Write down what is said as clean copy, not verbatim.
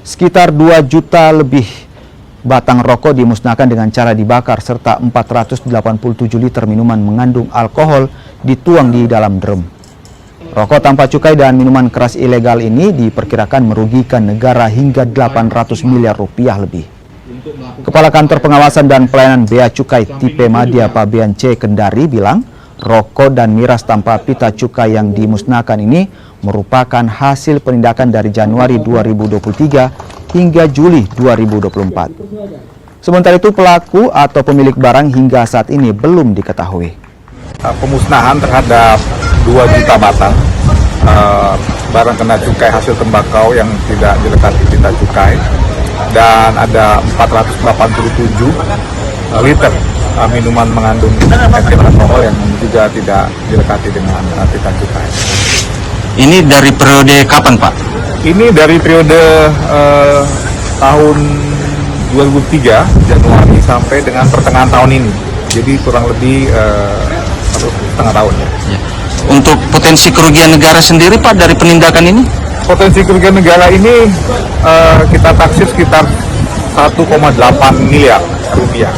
Sekitar 2 juta lebih batang rokok dimusnahkan dengan cara dibakar serta 487 liter minuman mengandung alkohol dituang di dalam drum. Rokok tanpa cukai dan minuman keras ilegal ini diperkirakan merugikan negara hingga 800 miliar rupiah lebih. Kepala Kantor Pengawasan dan Pelayanan Bea Cukai Tipe Madya Pabean C Kendari bilang, rokok dan miras tanpa pita cukai yang dimusnahkan ini merupakan hasil penindakan dari Januari 2023 hingga Juli 2024. Sementara itu pelaku atau pemilik barang hingga saat ini belum diketahui. Pemusnahan terhadap 2 juta batang barang kena cukai hasil tembakau yang tidak dilekati pita cukai, dan ada 487 liter minuman mengandung etil alkohol yang juga tidak dilekati dengan pita cukai. Ini dari periode kapan, Pak? Ini dari periode tahun 2003 Januari sampai dengan pertengahan tahun ini. Jadi kurang lebih 1,5 tahun ya. Untuk potensi kerugian negara sendiri, Pak, dari penindakan ini? Potensi kerugian negara ini kita taksir sekitar 1,8 miliar rupiah.